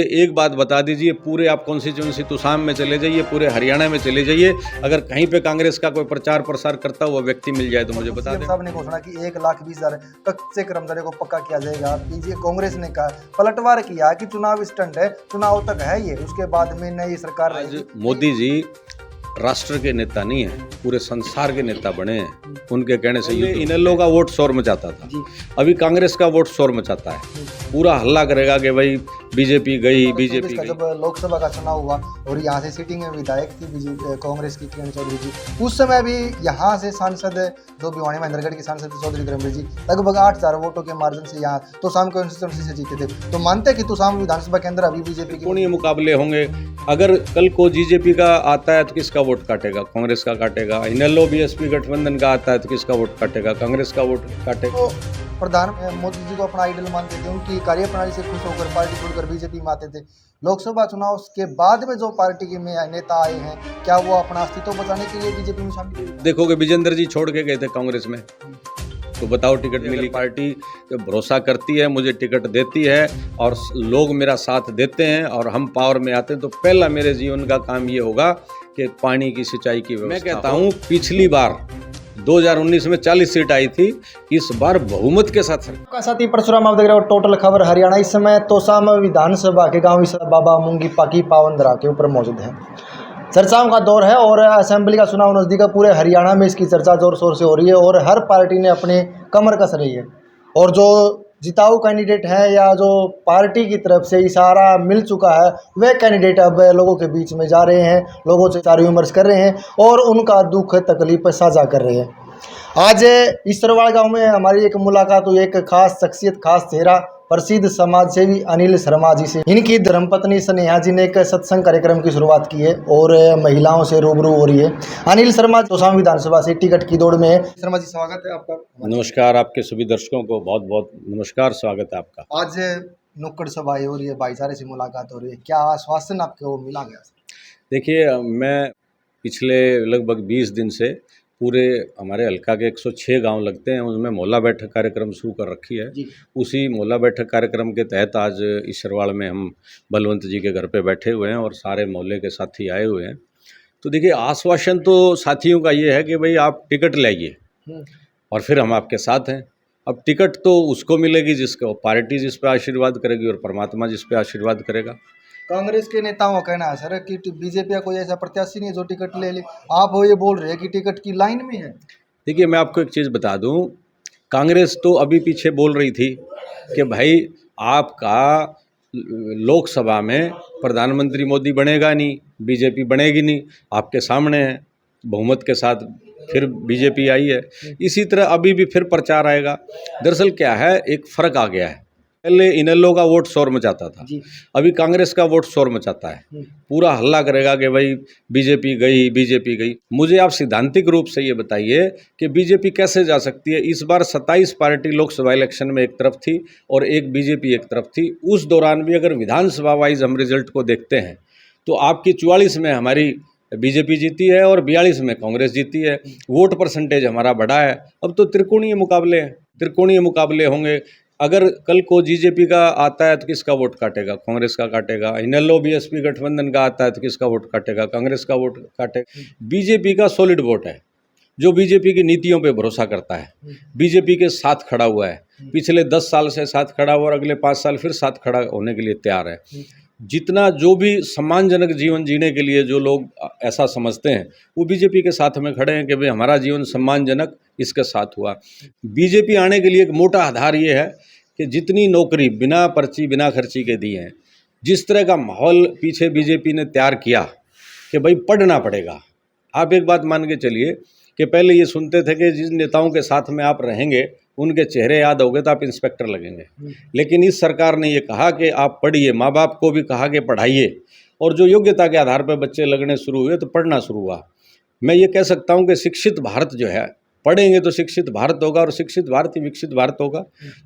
एक बात बता दीजिए, पूरे आप कॉन्स्टिट्यूंसी तुसाम में चले जाइए, पूरे हरियाणा में चले जाइए, अगर कहीं पे कांग्रेस का कोई प्रचार प्रसार करता हुआ व्यक्ति मिल जाए तो मुझे बता दें। साहब ने घोषणा की 1,20,000 कच्चे कर्मचारियों को पक्का किया जाएगा। पीजी कांग्रेस ने कहा पलटवार किया कि चुनाव स्टंट है, चुनाव तक है ये, उसके बाद में नई सरकार आज मोदी जी राष्ट्र के नेता नहीं है, पूरे संसार के नेता बने हैं। उनके कहने से ये इनेलो का वोट शोर मचाता था, अभी कांग्रेस का वोट शोर मचाता है। पूरा हल्ला करेगा कि भाई बीजेपी गई, बीजेपी गई। जब लोकसभा का चुनाव हुआ और यहाँ से सिटिंग में विधायक थी बीजेपी कांग्रेस की किरण चौधरी जी, उस समय भी यहाँ से सांसद जो भिवानी महेंद्रगढ़ की सांसद चौधरी धर्मवीर जी लगभग 8,000 वोटों के मार्जिन से यहाँ तोसाम कॉन्स्टिट्यूंसी से जीते थे। तो मानते कि तोसाम विधानसभा के अंदर अभी बीजेपी के कोई मुकाबले होंगे। अगर कल को बीजेपी का आता है तो किसका वोट काटेगा? कांग्रेस का काटेगा। इनेलो बीएसपी गठबंधन का आता है तो किसका वोट काटेगा? कांग्रेस का वोट काटेगा। तो प्रधान मोदी जी को अपना आइडल मानते थे, उनकी कार्यप्रणाली से खुश होकर पार्टी छोड़कर बीजेपी में आते थे। लोकसभा चुनाव के बाद में जो पार्टी के में नेता आए हैं, क्या वो अपना अस्तित्व बचाने के लिए बीजेपी में शामिल हुए? देखोगे विजेंद्र जी छोड़ के गए थे कांग्रेस में, तो बताओ टिकट मिली? पार्टी भरोसा करती है, मुझे टिकट देती है और लोग मेरा साथ देते हैं और हम पावर में आते हैं, तो पहला मेरे जीवन का काम ये होगा कि पानी की सिंचाई की व्यवस्था। मैं कहता हूँ पिछली बार 2019 में 40 सीट आई थी, इस बार बहुमत के साथ साथ ही परशुराम आप देख रहे हो टोटल खबर हरियाणा। इस समय तोसाम विधानसभा के गांव बाबा मूंगी पाकी पावनदरा के ऊपर मौजूद है। चर्चाओं का दौर है और असेंबली का चुनाव नज़दीक है। पूरे हरियाणा में इसकी चर्चा जोर शोर से हो रही है और हर पार्टी ने अपने कमर कस रही है और जो जिताऊ कैंडिडेट है या जो पार्टी की तरफ से इशारा मिल चुका है वे कैंडिडेट अब लोगों के बीच में जा रहे हैं, लोगों से विचार विमर्श कर रहे हैं और उनका दुख तकलीफ साझा कर रहे हैं। आज ईश्वरवाड़ गांव में हमारी एक मुलाकात हुई एक खास शख्सियत, खास चेहरा, प्रसिद्ध समाज सेवी अनिल शर्मा जी से। इनकी धर्मपत्नी स्नेहा जी ने एक सत्संग कार्यक्रम की शुरुआत की है और महिलाओं से रूबरू हो रही है। अनिल शर्मा तोसाम विधानसभा से टिकट की दौड़ में है। शर्मा जी स्वागत है आपका। नमस्कार, आपके सभी दर्शकों को बहुत बहुत नमस्कार, स्वागत है आपका। आज नुक्कड़ सभा हो रही है, भाईचारे से मुलाकात हो रही है, क्या आश्वासन आपको मिला गया? देखिए, मैं पिछले लगभग 20 दिन से पूरे हमारे हल्का के 106 गांव लगते हैं, उसमें मोहल्ला बैठक कार्यक्रम शुरू कर रखी है। उसी मोहल्ला बैठक कार्यक्रम के तहत आज ईश्वरवाड़ में हम बलवंत जी के घर पे बैठे हुए हैं और सारे मोहल्ले के साथी आए हुए हैं। तो देखिए, आश्वासन तो साथियों का ये है कि भाई आप टिकट लाइए और फिर हम आपके साथ हैं। अब टिकट तो उसको मिलेगी जिसको पार्टी जिस पे आशीर्वाद करेगी और परमात्मा जिस पे आशीर्वाद करेगा। कांग्रेस के नेताओं का कहना है सर कि बीजेपी का कोई ऐसा प्रत्याशी नहीं है जो टिकट ले ले, आप वो ये बोल रहे हैं कि टिकट की लाइन में है। देखिए, मैं आपको एक चीज़ बता दूं, कांग्रेस तो अभी पीछे बोल रही थी कि भाई आपका लोकसभा में प्रधानमंत्री मोदी बनेगा नहीं, बीजेपी बनेगी नहीं, आपके सामने है, बहुमत के साथ फिर बीजेपी आई है। इसी तरह अभी भी फिर प्रचार आएगा। दरअसल क्या है, एक फ़र्क आ गया है। पहले इनेलो का वोट शोर मचाता था, अभी कांग्रेस का वोट शोर मचाता है। पूरा हल्ला करेगा कि भाई बीजेपी गई, बीजेपी गई। मुझे आप सिद्धांतिक रूप से ये बताइए कि बीजेपी कैसे जा सकती है? इस बार 27 पार्टी लोकसभा इलेक्शन में एक तरफ थी और एक बीजेपी एक तरफ थी। उस दौरान भी अगर विधानसभा वाइज हम रिजल्ट को देखते हैं तो आपकी 44 में हमारी बीजेपी जीती है और 42 में कांग्रेस जीती है। वोट परसेंटेज हमारा बढ़ा है। अब तो त्रिकोणीय मुकाबले हैं, त्रिकोणीय मुकाबले होंगे। अगर कल को बीजेपी का आता है तो किसका वोट काटेगा? कांग्रेस का काटेगा। इनेलो बीएसपी गठबंधन का आता है तो किसका वोट काटेगा? कांग्रेस का वोट काटेगा। बीजेपी का सॉलिड वोट है, जो बीजेपी की नीतियों पे भरोसा करता है, बीजेपी के साथ खड़ा हुआ है, पिछले 10 साल से साथ खड़ा हुआ और अगले 5 साल फिर साथ खड़ा होने के लिए तैयार है। जितना जो भी सम्मानजनक जीवन जीने के लिए जो लोग ऐसा समझते हैं वो बीजेपी के साथ में खड़े हैं कि भाई हमारा जीवन सम्मानजनक इसके साथ हुआ। बीजेपी आने के लिए एक मोटा आधार ये है कि जितनी नौकरी बिना पर्ची बिना खर्ची के दी हैं, जिस तरह का माहौल पीछे बीजेपी ने तैयार किया कि भाई पढ़ना पड़ेगा। आप एक बात मान के चलिए कि पहले ये सुनते थे कि जिन नेताओं के साथ में आप रहेंगे उनके चेहरे याद होंगे तो आप इंस्पेक्टर लगेंगे, लेकिन इस सरकार ने ये कहा कि आप पढ़िए। माँ बाप को भी कहा कि पढ़ाइए और जो योग्यता के आधार पर बच्चे लगने शुरू हुए तो पढ़ना शुरू हुआ। मैं ये कह सकता हूँ कि शिक्षित भारत जो है, पढ़ेंगे तो शिक्षित भारत होगा और शिक्षित भारत ही विकसित भारत होगा।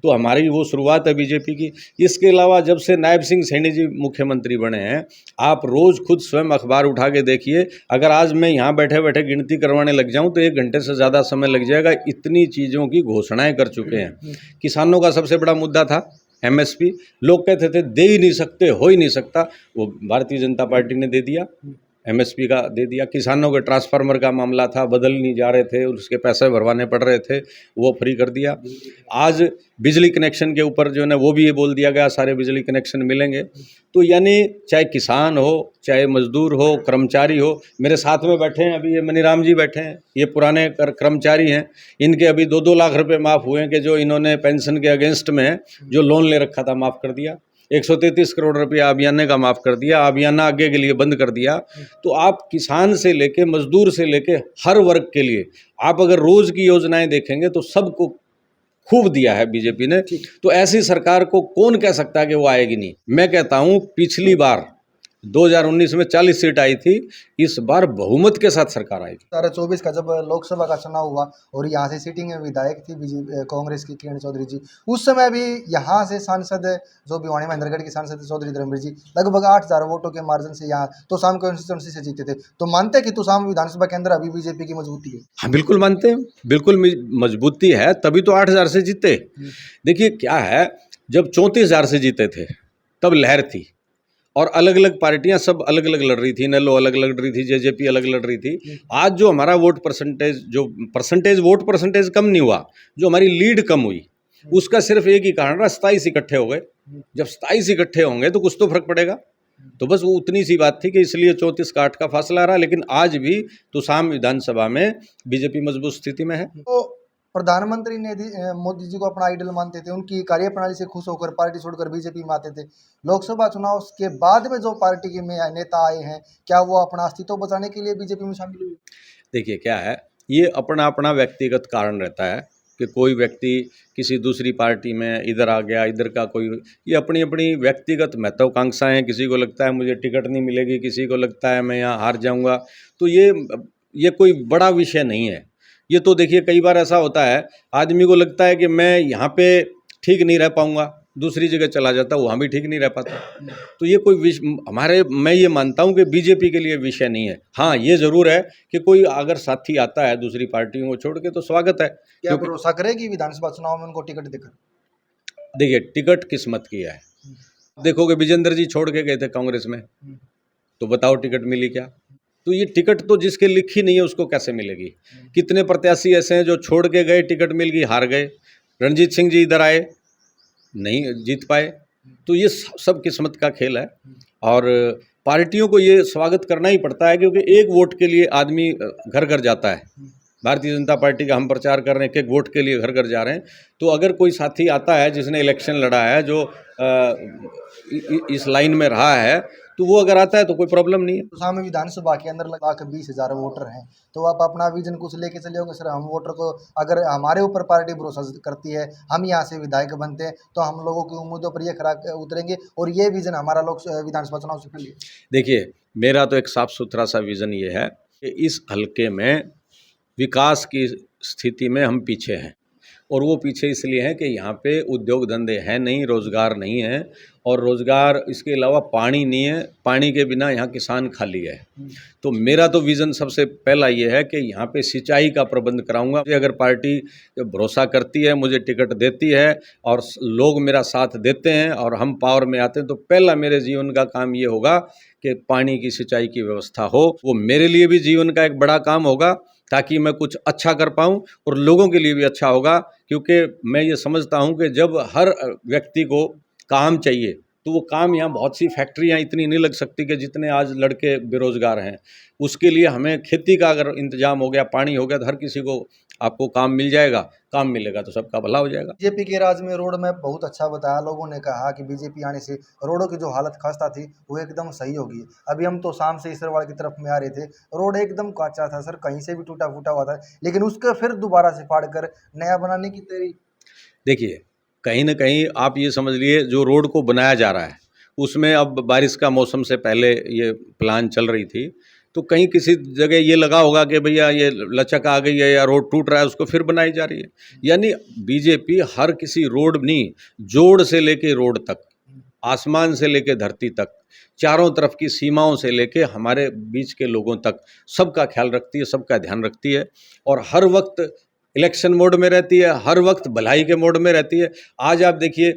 तो हमारी वो शुरुआत है बीजेपी की। इसके अलावा जब से नायब सिंह सैनी जी मुख्यमंत्री बने हैं, आप रोज़ खुद स्वयं अखबार उठा के देखिए, अगर आज मैं यहाँ बैठे बैठे गिनती करवाने लग जाऊँ तो 1 घंटे से ज़्यादा समय लग जाएगा। इतनी चीज़ों की घोषणाएं कर चुके हैं। किसानों का सबसे बड़ा मुद्दा था एमएसपी। लोग कहते थे दे ही नहीं सकते, हो ही नहीं सकता, वो भारतीय जनता पार्टी ने दे दिया, एमएसपी का दे दिया। किसानों के ट्रांसफार्मर का मामला था, बदल नहीं जा रहे थे, उसके पैसे भरवाने पड़ रहे थे, वो फ्री कर दिया। आज बिजली कनेक्शन के ऊपर जो है ना वो भी ये बोल दिया गया सारे बिजली कनेक्शन मिलेंगे। तो यानी चाहे किसान हो, चाहे मजदूर हो, कर्मचारी हो, मेरे साथ में बैठे हैं अभी ये मनीराम जी बैठे हैं, ये पुराने कर्मचारी हैं, इनके अभी 2-2 लाख रुपए माफ़ हुए हैं कि जो इन्होंने पेंशन के अगेंस्ट में जो लोन ले रखा था माफ़ कर दिया। 133 करोड़ रुपया अभियान का माफ़ कर दिया, अभियान आगे के लिए बंद कर दिया। तो आप किसान से लेके मजदूर से लेके हर वर्ग के लिए आप अगर रोज़ की योजनाएं देखेंगे तो सबको खूब दिया है बीजेपी ने। तो ऐसी सरकार को कौन कह सकता है कि वो आएगी नहीं। मैं कहता हूँ पिछली बार 2019 में 40 सीट आई थी, इस बार बहुमत के साथ सरकार आएगी। 2024 का जब लोकसभा का चुनाव हुआ और यहाँ से सिटिंग विधायक थी बीजेपी कांग्रेस की किरण चौधरी जी, उस समय भी यहाँ से सांसद जो भिवानी महेंद्रगढ़ की सांसद चौधरी धर्मवीर जी लगभग 8,000 वोटों के मार्जिन से यहाँ तोशाम कॉन्स्टिट्यूंसी से जीते थे। तो मानते हैं कि तोशाम विधानसभा के अंदर अभी बीजेपी की मजबूती है? हाँ बिल्कुल मानते हैं, बिल्कुल मजबूती है, तभी तो 8,000 से जीते। देखिए क्या है, जब 34,000 से जीते थे तब लहर थी और अलग अलग पार्टियां सब अलग अलग लड़ रही थी, नेलो अलग अलग लड़ रही थी, जेजेपी अलग लड़ रही थी। आज जो हमारा वोट परसेंटेज कम नहीं हुआ, जो हमारी लीड कम हुई, उसका सिर्फ एक ही कारण रहा, 27 इकट्ठे हो गए। जब 27 इकट्ठे होंगे तो कुछ तो फर्क पड़ेगा। तो बस वो उतनी सी बात थी कि इसलिए 34 का 8 का फासला रहा। लेकिन आज भी तोशाम विधानसभा में बीजेपी मजबूत स्थिति में है। तो प्रधानमंत्री मोदी जी को अपना आइडल मानते थे, उनकी कार्यप्रणाली से खुश होकर पार्टी छोड़कर बीजेपी में आते थे। लोकसभा चुनाव के बाद में जो पार्टी के में नेता आए हैं, क्या वो अपना अस्तित्व बचाने के लिए बीजेपी में शामिल हुए? देखिए क्या है, ये अपना अपना व्यक्तिगत कारण रहता है कि कोई व्यक्ति किसी दूसरी पार्टी में इधर आ गया, इधर का कोई, ये अपनी अपनी व्यक्तिगत महत्वाकांक्षाएं हैं। किसी को लगता है मुझे टिकट नहीं मिलेगी, किसी को लगता है मैं यहाँ हार जाऊँगा। तो ये कोई बड़ा विषय नहीं है। ये तो देखिए कई बार ऐसा होता है, आदमी को लगता है कि मैं यहाँ पे ठीक नहीं रह पाऊँगा, दूसरी जगह चला जाता, वहाँ भी ठीक नहीं रह पाता। तो ये कोई मैं ये मानता हूँ कि बीजेपी के लिए विषय नहीं है। हाँ ये ज़रूर है कि कोई अगर साथी आता है दूसरी पार्टियों को छोड़ के तो स्वागत है। क्या भरोसा करेगी विधानसभा चुनाव में उनको टिकट देकर? देखिए टिकट किस्मत की है। देखोगे विजेंद्र जी छोड़ के गए थे कांग्रेस में, तो बताओ टिकट मिली क्या? तो ये टिकट तो जिसके लिखी नहीं है उसको कैसे मिलेगी? कितने प्रत्याशी ऐसे हैं जो छोड़ के गए, टिकट मिल गई, हार गए। रणजीत सिंह जी इधर आए, नहीं जीत पाए। तो ये सब किस्मत का खेल है और पार्टियों को ये स्वागत करना ही पड़ता है, क्योंकि एक वोट के लिए आदमी घर घर जाता है। भारतीय जनता पार्टी का हम प्रचार कर रहे हैं, एक वोट के लिए घर घर जा रहे हैं। तो अगर कोई साथी आता है जिसने इलेक्शन लड़ा है, जो इस लाइन में रहा है, तो वो अगर आता है तो कोई प्रॉब्लम नहीं है। तो सामने विधानसभा के अंदर लगभग 20,000 वोटर हैं, तो आप अपना विजन कुछ लेके चले होंगे, सर हम वोटर को अगर हमारे ऊपर पार्टी भरोसा करती है, हम यहाँ से विधायक बनते हैं, तो हम लोगों की उम्मीदों पर ये खरा उतरेंगे और ये विजन हमारा विधानसभा चुनाव से पहले। देखिए मेरा तो एक साफ सुथरा सा विज़न ये है कि इस हलके में विकास की स्थिति में हम पीछे हैं, और वो पीछे इसलिए हैं कि यहाँ पे उद्योग धंधे हैं नहीं, रोज़गार नहीं है, और रोज़गार इसके अलावा पानी नहीं है, पानी के बिना यहाँ किसान खाली है। तो मेरा तो विज़न सबसे पहला ये है कि यहाँ पे सिंचाई का प्रबंध कराऊंगा। अगर पार्टी भरोसा करती है, मुझे टिकट देती है और लोग मेरा साथ देते हैं और हम पावर में आते हैं, तो पहला मेरे जीवन का काम ये होगा कि पानी की सिंचाई की व्यवस्था हो। वो मेरे लिए भी जीवन का एक बड़ा काम होगा, ताकि मैं कुछ अच्छा कर पाऊँ और लोगों के लिए भी अच्छा होगा। क्योंकि मैं ये समझता हूँ कि जब हर व्यक्ति को काम चाहिए, तो वो काम, यहाँ बहुत सी फैक्ट्रियाँ इतनी नहीं लग सकती कि जितने आज लड़के बेरोज़गार हैं। उसके लिए हमें खेती का अगर इंतजाम हो गया, पानी हो गया, तो हर किसी को आपको काम मिल जाएगा। काम मिलेगा तो सबका भला हो जाएगा। बीजेपी के राज में रोड मैप बहुत अच्छा बताया। लोगों ने कहा कि बीजेपी आने से रोडों की जो हालत खस्ता थी वो एकदम सही होगी। अभी हम तो शाम से इसरवाड़ की तरफ में आ रहे थे, रोड एकदम कच्चा था सर, कहीं से भी टूटा फूटा हुआ था, लेकिन उसका फिर दोबारा से फाड़ कर नया बनाने की तैयारी। देखिए कहीं ना कहीं आप ये समझ लिए, जो रोड को बनाया जा रहा है उसमें अब बारिश का मौसम से पहले ये प्लान चल रही थी, तो कहीं किसी जगह ये लगा होगा कि भैया ये लचक आ गई है या रोड टूट रहा है, उसको फिर बनाई जा रही है। यानी बीजेपी हर किसी रोड नहीं, जोड़ से लेके रोड तक, आसमान से लेके धरती तक, चारों तरफ की सीमाओं से लेके हमारे बीच के लोगों तक सबका ख्याल रखती है, सबका ध्यान रखती है, और हर वक्त इलेक्शन मोड में रहती है, हर वक्त भलाई के मोड में रहती है। आज आप देखिए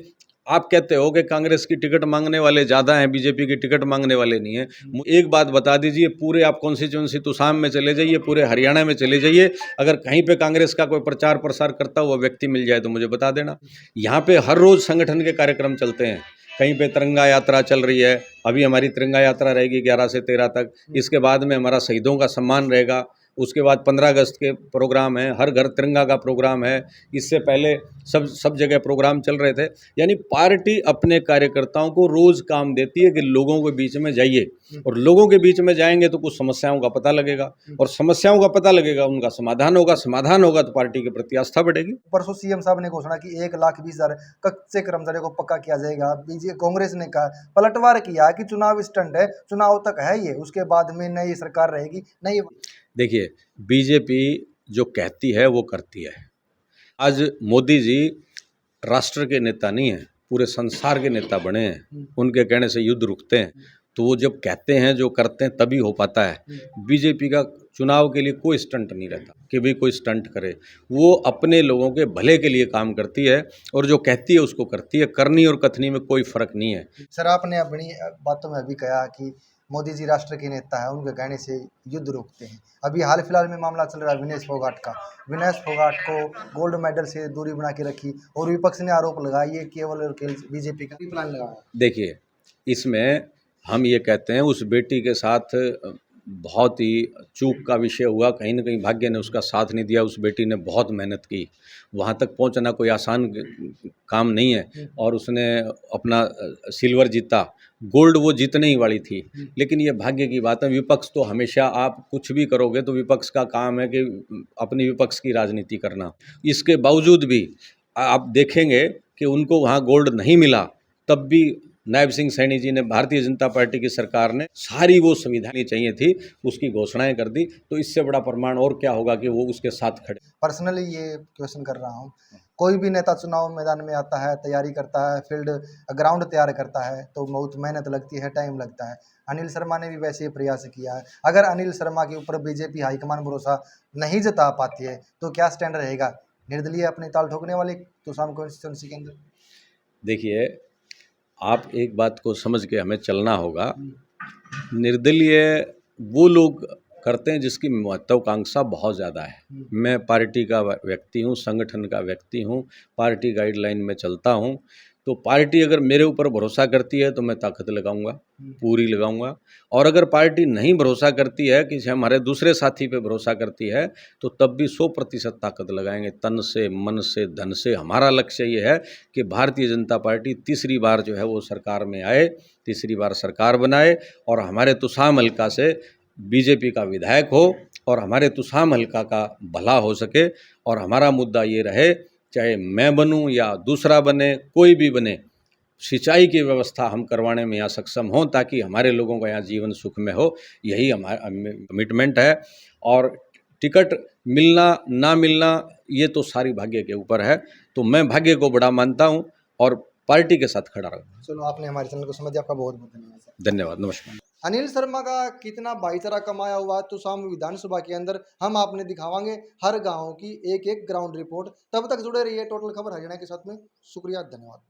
आप कहते हो कि कांग्रेस की टिकट मांगने वाले ज़्यादा हैं, बीजेपी की टिकट मांगने वाले नहीं हैं। एक बात बता दीजिए, पूरे आप कॉन्स्टिट्यूंसी तुसाम में चले जाइए, पूरे हरियाणा में चले जाइए, अगर कहीं पे कांग्रेस का कोई प्रचार प्रसार करता हुआ व्यक्ति मिल जाए तो मुझे बता देना। यहाँ पे हर रोज़ संगठन के कार्यक्रम चलते हैं। कहीं पे तिरंगा यात्रा चल रही है, अभी हमारी तिरंगा यात्रा रहेगी 11 से 13 तक। इसके बाद में हमारा शहीदों का सम्मान रहेगा। उसके बाद 15 अगस्त के प्रोग्राम है, हर घर तिरंगा का प्रोग्राम है। इससे पहले सब जगह प्रोग्राम चल रहे थे। यानी पार्टी अपने कार्यकर्ताओं को रोज़ काम देती है कि लोगों के बीच में जाइए, और लोगों के बीच में जाएंगे तो कुछ समस्याओं का पता लगेगा, और समस्याओं का पता लगेगा, उनका समाधान होगा तो पार्टी के प्रति आस्था बढ़ेगी। परसों सीएम साहब ने घोषणा की 1,20,000 कच्चे कर्मचारियों को पक्का किया जाएगा। बीजेपी कांग्रेस ने कहा, पलटवार किया कि चुनाव स्टंट है, चुनाव तक है ये, उसके बाद में नई सरकार रहेगी। नहीं, देखिए, बीजेपी जो कहती है वो करती है। आज मोदी जी राष्ट्र के नेता नहीं हैं, पूरे संसार के नेता बने हैं। उनके कहने से युद्ध रुकते हैं, तो वो जब कहते हैं जो करते हैं तभी हो पाता है। बीजेपी का चुनाव के लिए कोई स्टंट नहीं रहता कि भाई कोई स्टंट करे। वो अपने लोगों के भले के लिए काम करती है, और जो कहती है उसको करती है। करनी और कथनी में कोई फर्क नहीं है। सर आपने अपनी बातों में अभी कहा कि मोदी जी राष्ट्र के नेता है, उनके कहने से युद्ध रोकते हैं। अभी हाल फिलहाल में मामला चल रहा है विनेश फोगाट का। विनेश फोगाट को गोल्ड मेडल से दूरी बना के रखी, और विपक्ष ने आरोप लगाया ये केवल और केवल बीजेपी का प्लान लगाया। देखिए, इसमें हम ये कहते हैं उस बेटी के साथ बहुत ही चूक का विषय हुआ। कहीं ना कहीं भाग्य ने उसका साथ नहीं दिया। उस बेटी ने बहुत मेहनत की, वहाँ तक पहुँचना कोई आसान काम नहीं है, और उसने अपना सिल्वर जीता। गोल्ड वो जीतने ही वाली थी, लेकिन ये भाग्य की बात है। विपक्ष तो हमेशा, आप कुछ भी करोगे तो विपक्ष का काम है कि अपनी विपक्ष की राजनीति करना। इसके बावजूद भी आप देखेंगे कि उनको वहाँ गोल्ड नहीं मिला, तब भी नायब सिंह सैनी जी ने, भारतीय जनता पार्टी की सरकार ने सारी वो सुविधाएं चाहिए थी उसकी घोषणाएं कर दी। तो इससे बड़ा प्रमाण और क्या होगा कि वो उसके साथ खड़े। पर्सनली ये क्वेश्चन कर रहा हूँ, कोई भी नेता चुनाव मैदान में आता है, तैयारी करता है, फील्ड ग्राउंड तैयार करता है, तो बहुत मेहनत लगती है, टाइम लगता है। अनिल शर्मा ने भी वैसे ही प्रयास किया है। अगर अनिल शर्मा के ऊपर बीजेपी हाईकमान भरोसा नहीं जता पाती है तो क्या स्टैंड रहेगा? निर्दलीय अपनी ताल ठोकने वाले तुसाम कॉन्स्टिट्यूंसी के अंदर? देखिए, आप एक बात को समझ के हमें चलना होगा। निर्दलीय वो लोग करते हैं जिसकी महत्वाकांक्षा बहुत ज़्यादा है। मैं पार्टी का व्यक्ति हूँ, संगठन का व्यक्ति हूँ, पार्टी गाइडलाइन में चलता हूँ। तो पार्टी अगर मेरे ऊपर भरोसा करती है तो मैं ताकत लगाऊंगा, पूरी लगाऊंगा। और अगर पार्टी नहीं भरोसा करती है, किसी हमारे दूसरे साथी पे भरोसा करती है, तो तब भी 100% ताकत लगाएंगे, तन से, मन से, धन से। हमारा लक्ष्य ये है कि भारतीय जनता पार्टी तीसरी बार जो है वो सरकार में आए, तीसरी बार सरकार बनाए, और हमारे तुसाम हल्का से बीजेपी का विधायक हो, और हमारे तुसाम हल्का का भला हो सके। और हमारा मुद्दा ये रहे, चाहे मैं बनूं या दूसरा बने, कोई भी बने, सिंचाई की व्यवस्था हम करवाने में यहाँ सक्षम हों, ताकि हमारे लोगों का यहाँ जीवन सुख में हो। यही हमारा कमिटमेंट है। और टिकट मिलना ना मिलना ये तो सारी भाग्य के ऊपर है। तो मैं भाग्य को बड़ा मानता हूँ और पार्टी के साथ खड़ा रहूँगा। चलो, आपने हमारे चैनल को समझ दिया, आपका बहुत बहुत धन्यवाद सर। धन्यवाद, नमस्कार। अनिल शर्मा का कितना भाईचारा कमाया हुआ तुसाम विधानसभा के अंदर हम आपने दिखावांगे हर गांव की एक एक ग्राउंड रिपोर्ट। तब तक जुड़े रहिए टोटल खबर हरियाणा के साथ में। शुक्रिया, धन्यवाद।